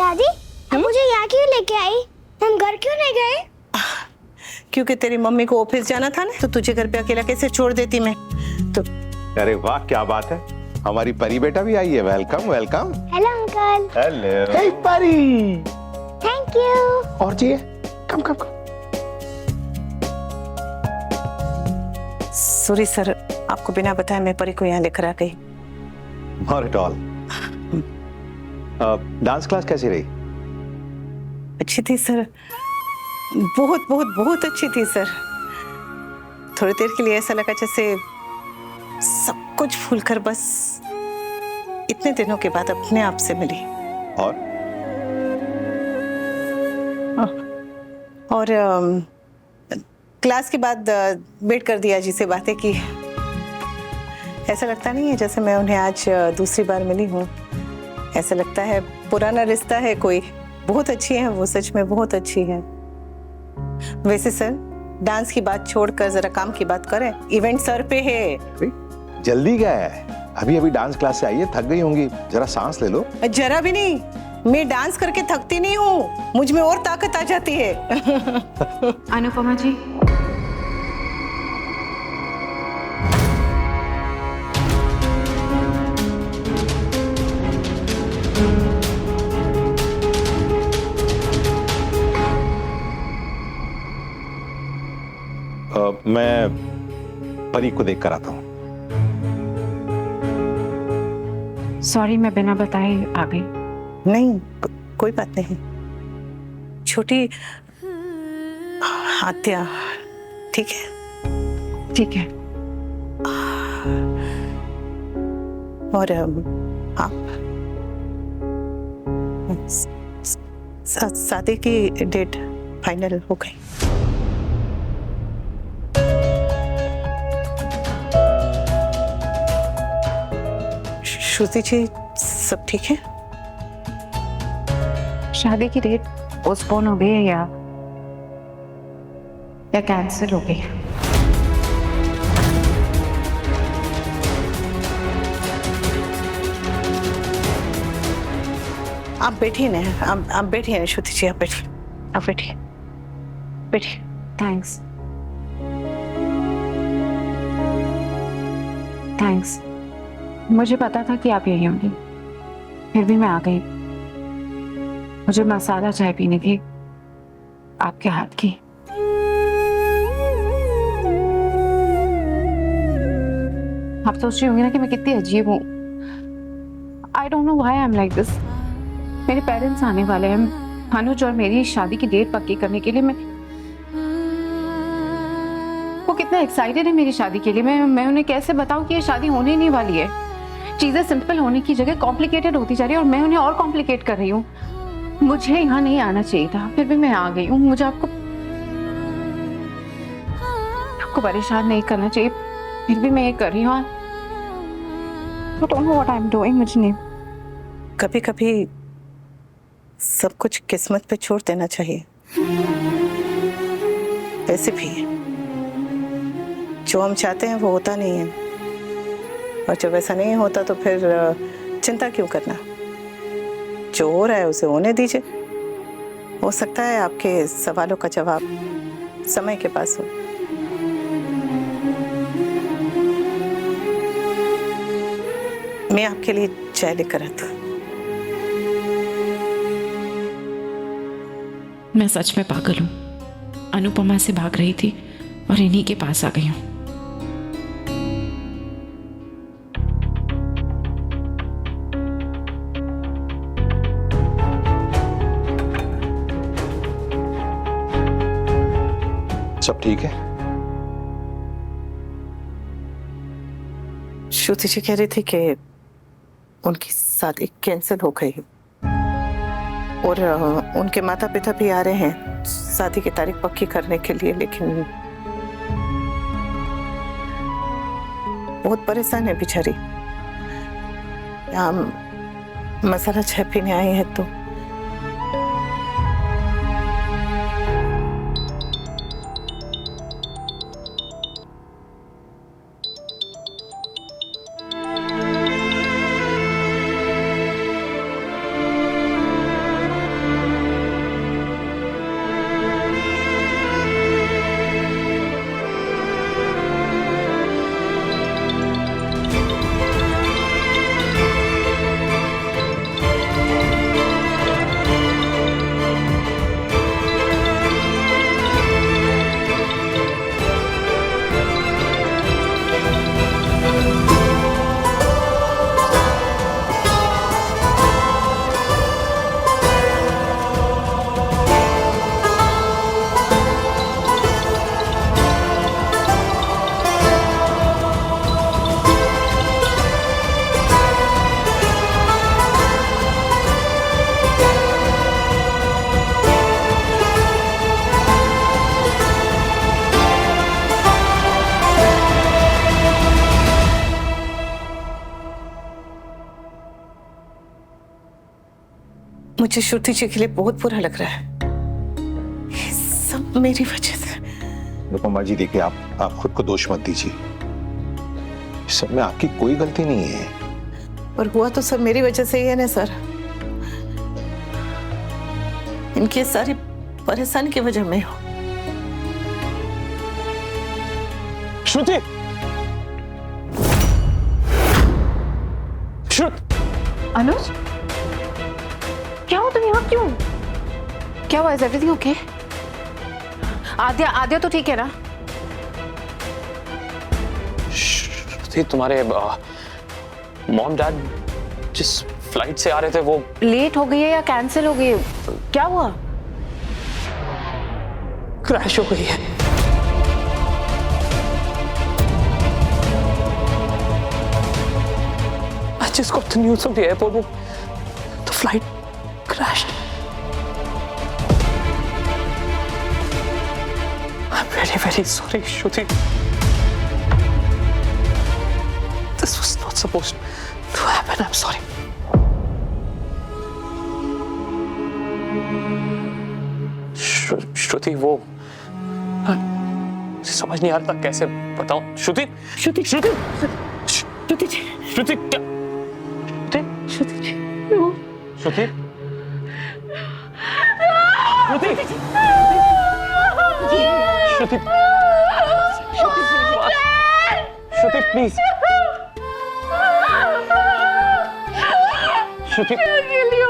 दादी मुझे यहाँ क्यों लेके आई? हम घर क्यों नहीं गए? क्योंकि तेरी मम्मी को ऑफिस जाना था ना, तो तुझे घर पे अकेला कैसे छोड़ देती मैं तो। अरे वाह, क्या बात है, हमारी परी बेटा भी आई है। Welcome welcome. Hello uncle. Hello. Hey Pari. Thank you. और चाहिए? कम कम कम। सॉरी सर, आपको बिना बताए मैं परी को यहाँ लेकर आ गई। Not at all. Dance class कैसी रही? अच्छी थी सर, बहुत बहुत बहुत अच्छी थी सर। थोड़ी देर के लिए ऐसा लगा जैसे सब कुछ भूलकर बस इतने दिनों के बाद अपने आप से मिली। और क्लास के बाद बैठ कर दिया जी से बातें की। ऐसा लगता नहीं है जैसे मैं उन्हें आज दूसरी बार मिली हूँ। ऐसा लगता है पुराना रिश्ता है कोई। बहुत अच्छी है वो, सच में बहुत अच्छी है। वैसे सर, डांस की बात छोड़कर जरा काम की बात करें। इवेंट सर पे है। जल्दी क्या है, अभी अभी डांस क्लास से आई है, थक गई होंगी, जरा सांस ले लो। जरा भी नहीं, मैं डांस करके थकती नहीं हूँ, मुझ में और ताकत आ जाती है। अनुपमा जी, मैं परी को देख कर आता हूँ। सॉरी मैं बिना बताए आ गई। नहीं, कोई बात नहीं। छोटी आत्या, ठीक है? ठीक है। और आप शादी की डेट फाइनल हो गई? श्रुति जी, सब ठीक है? शादी की डेट पोस्टपोन हो गई है या कैंसिल हो गई? आप बैठिए ना, आप बैठिए ना श्रुति जी, आप बैठिए, आप बैठिए, बैठिए। थैंक्स। थैंक्स। मुझे पता था कि आप यही होंगे, फिर भी मैं आ गई। मुझे मसाला चाय पीनी थी आपके हाथ की। आप सोच रही होंगी ना कि मैं कितनी अजीब हूँ। I don't know why I am like this. मेरे पेरेंट्स आने वाले हैं, अनुज और मेरी शादी की डेट पक्की करने के लिए। वो कितना एक्साइटेड है मेरी शादी के लिए। मैं उन्हें कैसे बताऊं कि ये शादी होने नहीं वाली है। चीजें सिंपल होने की जगह कॉम्प्लिकेटेड होती जा रही है और मैं उन्हें और कॉम्प्लिकेट कर रही हूँ। मुझे यहाँ नहीं आना चाहिए था, फिर भी मैं आ गई हूँ। मुझे आपको परेशान नहीं करना चाहिए, फिर भी मैं ये कर रही हूँ। I don't know what I'm doing, मुझे नहीं। कभी कभी सब कुछ किस्मत पे छोड़ देना चाहिए। ऐसे भी जो हम चाहते हैं वो होता नहीं है, और जब ऐसा नहीं होता तो फिर चिंता क्यों करना। जो हो रहा है उसे होने दीजिए। हो सकता है आपके सवालों का जवाब समय के पास हो। मैं आपके लिए चाय लेकर आता हूँ। मैं सच में पागल हूँ। अनुपमा से भाग रही थी और इन्हीं के पास आ गई हूँ। सब ठीक है? श्रुति जी कह रही थी कि उनकी शादी कैंसिल हो गई और उनके माता पिता भी आ रहे हैं शादी की तारीख पक्की करने के लिए, लेकिन बहुत परेशान है बेचारी। यहाँ मसाला चाय पीने आई है तो मुझे श्रुति जी के लिए बहुत बुरा लग रहा है। ये सब मेरी वजह से। अनुपमा जी देखिए, आप खुद को दोष मत दीजिए, इस सब में आपकी कोई गलती नहीं है। और हुआ तो सब मेरी वजह से ही है ना सर। इनकी सारी परेशानी की वजह मैं हूं। श्रुति, अनुज, क्या हो तुम यहाँ क्यों? क्या हुआ? Is everything okay? आद्या तो ठीक है ना? श्रुति, तुम्हारे मॉम डैड जिस फ्लाइट से आ रहे थे वो लेट हो गई है या कैंसिल हो गई है? क्या हुआ? क्रैश हो गई है। I just got the news from the airport. The flight crashed. I'm very, very sorry, Shruti. This was not supposed to happen. I'm sorry. श्रुति, वो मुझे समझ नहीं आ रहा कैसे बताऊं। श्रुति, श्रुति, श्रुति, श्रुति, श्रुति, क्या? श्रुति, श्रुति, श्रुति, श्रुति, श्रुति, प्लीज, श्रुति, अकेली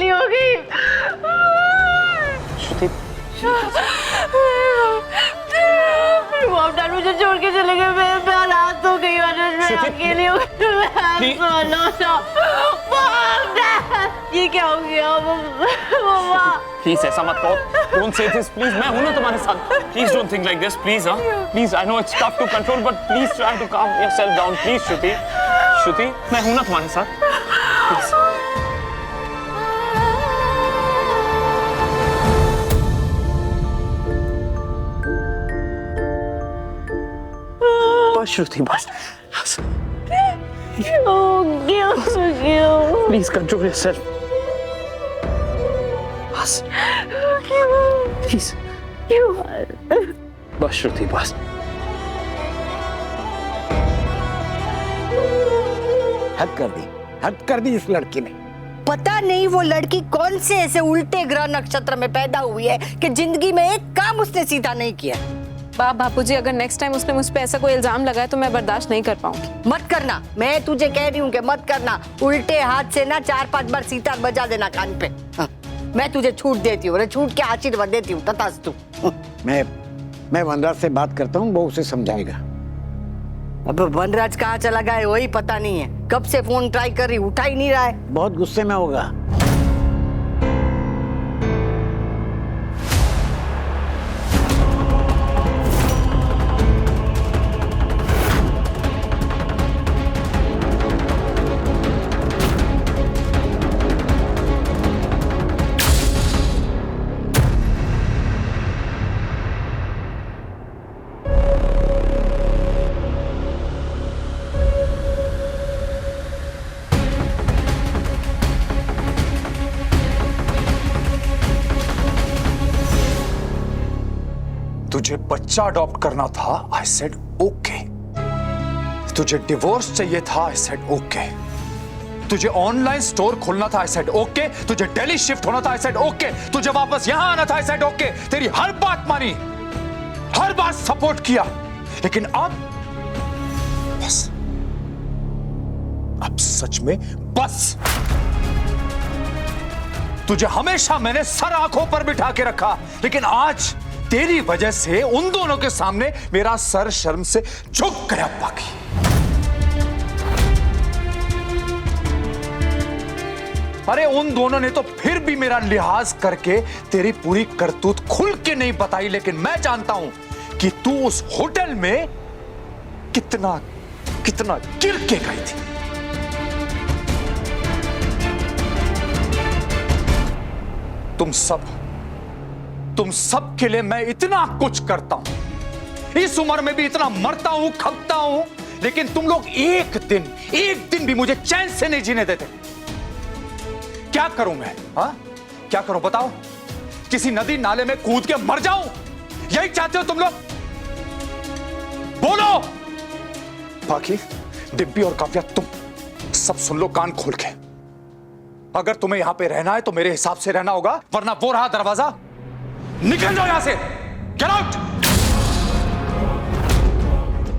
हो गई। श्रुति, मॉम डैड मुझे छोड़ के चले गए। मैं रात हो गई और मैं अकेली हो गई। मॉम डैड, ये क्या हो गया? मम्मा, प्लीज ऐसा मत कहो। Don't say this please. मैं हूं ना तुम्हारे साथ। Please don't think like this please. Please, I know it's tough to control but please try to calm yourself down please. Shruti, Shruti, मैं हूं ना तुम्हारे साथ। प्लीज। बस श्रुति, बस। Please control yourself. बस प्लीज, बस श्रुति, बस। हद कर दी इस लड़की ने। पता नहीं वो लड़की कौन से ऐसे उल्टे ग्रह नक्षत्र में पैदा हुई है कि जिंदगी में एक काम उसने सीधा नहीं किया। बापूजी, अगर नेक्स्ट टाइम उसने मुझ पे ऐसा कोई इल्जाम लगाया तो मैं बर्दाश्त नहीं कर पाऊंगी। मत करना, मैं तुझे कह रही हूँ कि मत करना। उल्टे हाथ से ना 4-5 बार सितार बजा देना कान पे। हाँ, मैं तुझे छूट देती हूँ, छूट के आशीर्वाद देती हूँ। तथास्तु। मैं वनराज से बात करता हूँ, वो उसे समझाएगा। अब वनराज कहाँ चला गया है वही पता नहीं है। कब से फोन ट्राई कर रही, उठा ही नहीं रहा है। बहुत गुस्से में होगा। तुझे बच्चा अडॉप्ट करना था, आई सेड ओके। तुझे डिवोर्स चाहिए था, आई सेड ओके। तुझे ऑनलाइन स्टोर खोलना था, आई सेड ओके। तुझे दिल्ली शिफ्ट होना था, आई सेड ओके। तुझे वापस यहां आना था, आई सेड ओके। तेरी हर बात मानी, हर बात सपोर्ट किया, लेकिन अब बस, अब सच में बस। तुझे हमेशा मैंने सर आंखों पर बिठा के रखा, लेकिन आज तेरी वजह से उन दोनों के सामने मेरा सर शर्म से झुक गया। बाकी अरे उन दोनों ने तो फिर भी मेरा लिहाज करके तेरी पूरी करतूत खुल के नहीं बताई, लेकिन मैं जानता हूं कि तू उस होटल में कितना कितना गिर के गई थी। तुम सब के लिए मैं इतना कुछ करता हूं, इस उम्र में भी इतना मरता हूं, खपता हूं, लेकिन तुम लोग एक दिन भी मुझे चैन से नहीं जीने देते। क्या करूं मैं? हाँ, क्या करूं बताओ? किसी नदी नाले में कूद के मर जाऊं? यही चाहते हो तुम लोग? बोलो। बाकी डिम्पी और काव्या, तुम सब सुन लो कान खोल के। अगर तुम्हें यहां पे रहना है तो मेरे हिसाब से रहना होगा, वरना वो रहा दरवाजा, निकल जाओ यहां से। Get out.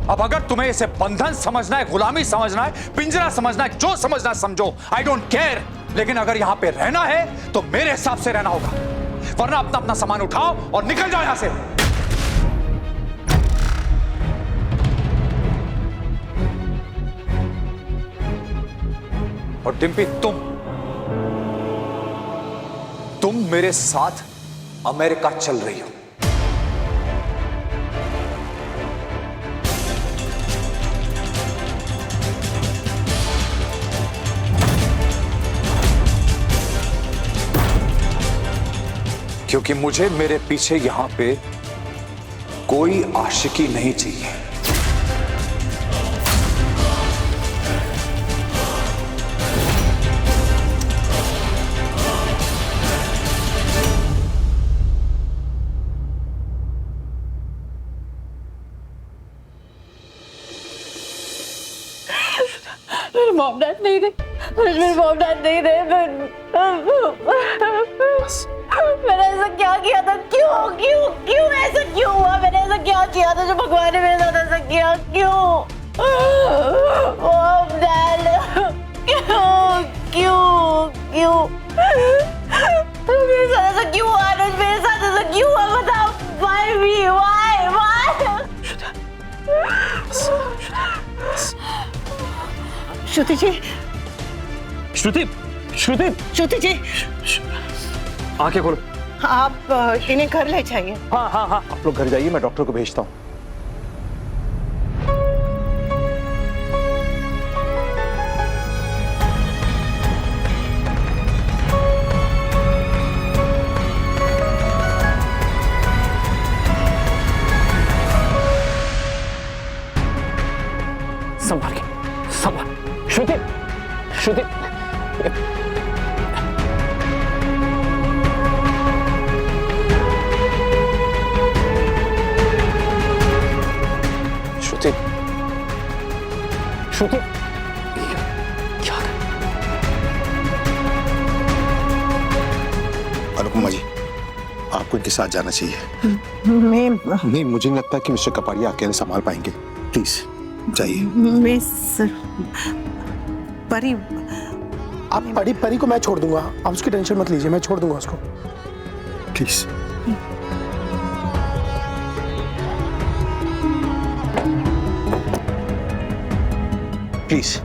अब अगर तुम्हें इसे बंधन समझना है, गुलामी समझना है, पिंजरा समझना है, जो समझना है समझो, आई डोंट केयर। लेकिन अगर यहां पे रहना है तो मेरे हिसाब से रहना होगा, वरना अपना अपना सामान उठाओ और निकल जाओ यहां से। और डिम्पी, तुम मेरे साथ अमेरिका चल रही हो। क्योंकि मुझे मेरे पीछे यहां पे कोई आशिकी नहीं चाहिए। मेरे मॉम डैड नहीं रहे, मेरे मॉम डैड नहीं रहे। मैंने ऐसा क्या किया था? क्यों क्यों क्यों ऐसा क्यों हुआ? मैंने ऐसा क्या किया था जो भगवान ने मेरे साथ ऐसा किया? क्यों? मॉम डैड, क्यों क्यों क्यों मेरे साथ ऐसा क्यों हुआ? अनुज, मेरे साथ ऐसा क्यों हुआ? बताओ। Why me? Why? श्रुति जी, श्रुति, श्रुति, श्रुति जी, आंखें खोलो। आप इन्हें घर ले जाइए। हाँ हाँ हाँ, आप लोग घर जाइए, मैं डॉक्टर को भेजता हूँ। संभाल के, संभाल। श्रुति, श्रुति, श्रुति, श्रुति, क्या? अनुपमा जी, आपको इनके साथ जाना चाहिए। मैं नहीं, मुझे नहीं लगता कि मिस्टर कपाड़िया अकेले संभाल पाएंगे। प्लीज जाइए। मैं परी, आप परी को मैं छोड़ दूंगा, आप उसकी टेंशन मत लीजिए, मैं छोड़ दूंगा उसको। प्लीज। प्लीज